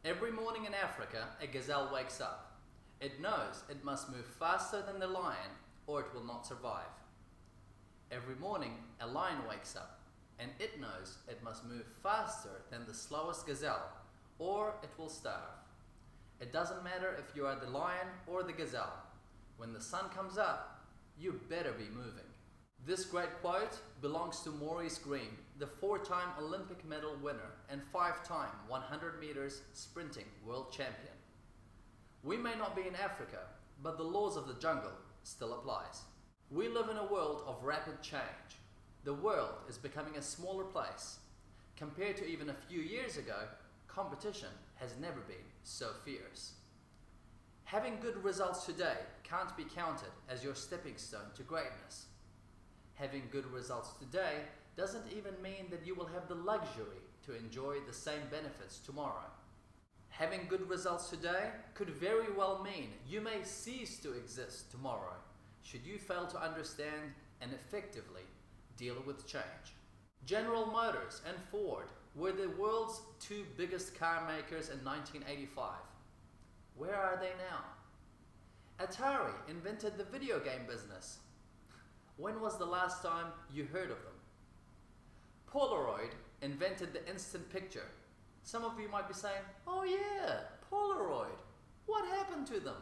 Every morning in Africa, a gazelle wakes up. It knows it must move faster than the lion or it will not survive. Every morning, a lion wakes up and it knows it must move faster than the slowest gazelle or it will starve. It doesn't matter if you are the lion or the gazelle. When the sun comes up, you better be moving. This great quote belongs to Maurice Greene, the 4-time Olympic medal winner and 5-time 100 meters sprinting world champion. We may not be in Africa, but the laws of the jungle still applies. We live in a world of rapid change. The world is becoming a smaller place. Compared to even a few years ago, competition has never been so fierce. Having good results today can't be counted as your stepping stone to greatness. Having good results today doesn't even mean that you will have the luxury to enjoy the same benefits tomorrow. Having good results today could very well mean you may cease to exist tomorrow should you fail to understand and effectively deal with change. General Motors and Ford were the world's 2 biggest car makers in 1985. Where are they now? Atari invented the video game business. When was the last time you heard of them? Polaroid invented the instant picture. Some of you might be saying, oh yeah, Polaroid. What happened to them?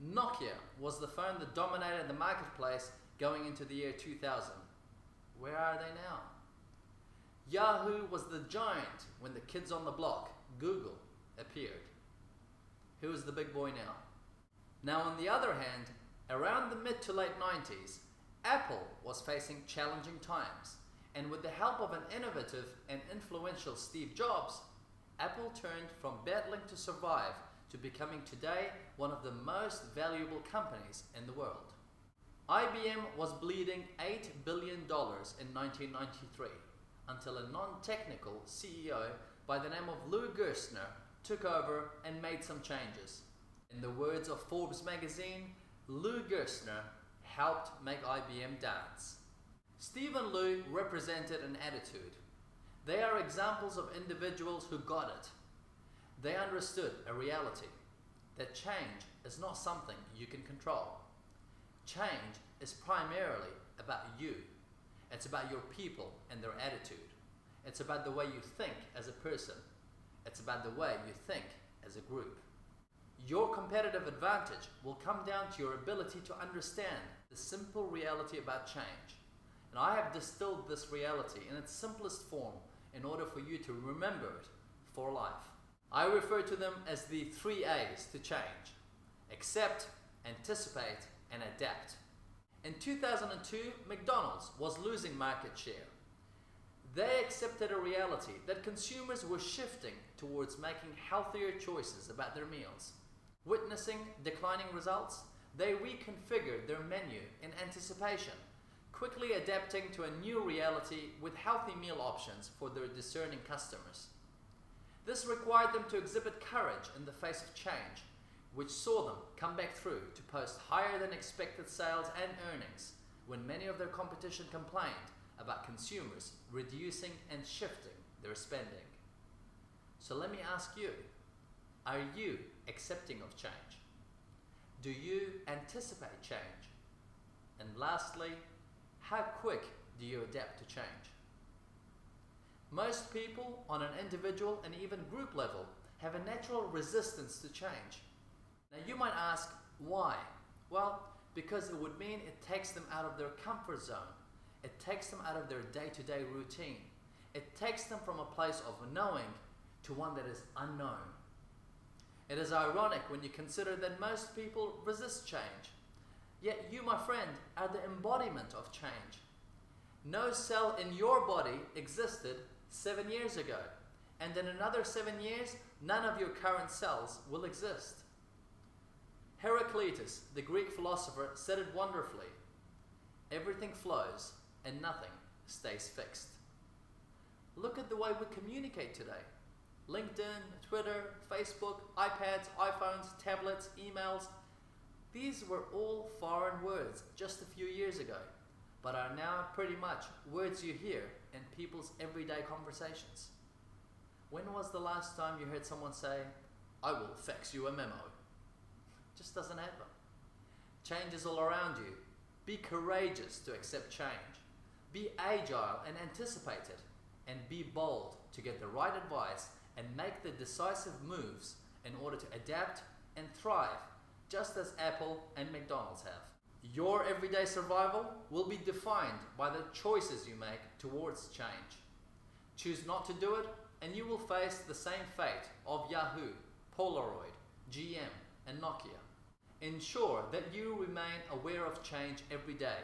Nokia was the phone that dominated the marketplace going into the year 2000. Where are they now? Yahoo was the giant when the kids on the block, Google, appeared. Who is the big boy now? Now on the other hand, around the mid to late 90s, Apple was facing challenging times, and with the help of an innovative and influential Steve Jobs, Apple turned from battling to survive to becoming today one of the most valuable companies in the world. IBM was bleeding $8 billion in 1993 until a non-technical CEO by the name of Lou Gerstner took over and made some changes. In the words of Forbes magazine, Lou Gerstner helped make IBM dance. Steve and Lou represented an attitude. They are examples of individuals who got it. They understood a reality, that change is not something you can control. Change is primarily about you. It's about your people and their attitude. It's about the way you think as a person. It's about the way you think as a group. Your competitive advantage will come down to your ability to understand the simple reality about change. And I have distilled this reality in its simplest form in order for you to remember it for life. I refer to them as the 3 A's to change: accept, anticipate, and adapt. In 2002, McDonald's was losing market share. They accepted a reality that consumers were shifting towards making healthier choices about their meals. Witnessing declining results, they reconfigured their menu in anticipation, quickly adapting to a new reality with healthy meal options for their discerning customers. This required them to exhibit courage in the face of change, which saw them come back through to post higher than expected sales and earnings when many of their competition complained about consumers reducing and shifting their spending. So let me ask you, are you accepting of change? Do you anticipate change? And lastly, how quick do you adapt to change? Most people on an individual and even group level have a natural resistance to change. Now you might ask, why? Well, because it would mean it takes them out of their comfort zone. It takes them out of their day-to-day routine. It takes them from a place of knowing to one that is unknown. It is ironic when you consider that most people resist change. Yet you, my friend, are the embodiment of change. No cell in your body existed 7 years ago, and in another 7 years, none of your current cells will exist. Heraclitus, the Greek philosopher, said it wonderfully: everything flows and nothing stays fixed. Look at the way we communicate today. LinkedIn, Twitter, Facebook, iPads, iPhones, tablets, emails. These were all foreign words just a few years ago, but are now pretty much words you hear in people's everyday conversations. When was the last time you heard someone say, "I will fax you a memo"? Just doesn't happen. Change is all around you. Be courageous to accept change. Be agile and anticipate it. And be bold to get the right advice and make the decisive moves in order to adapt and thrive, just as Apple and McDonald's have. Your everyday survival will be defined by the choices you make towards change. Choose not to do it, and you will face the same fate of Yahoo, Polaroid, GM, and Nokia. Ensure that you remain aware of change every day.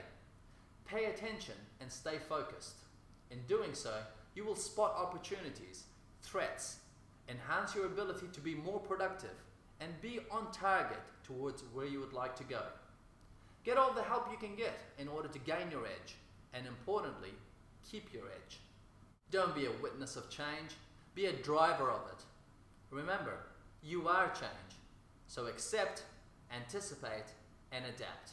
Pay attention and stay focused. In doing so, you will spot opportunities, threats, enhance your ability to be more productive, and be on target towards where you would like to go. Get all the help you can get in order to gain your edge, and importantly, keep your edge. Don't be a witness of change, be a driver of it. Remember, you are change, so accept, anticipate, and adapt.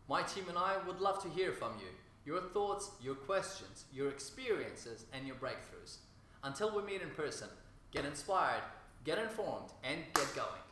My team and I would love to hear from you, your thoughts, your questions, your experiences, and your breakthroughs. Until we meet in person, get inspired, get informed, and get going.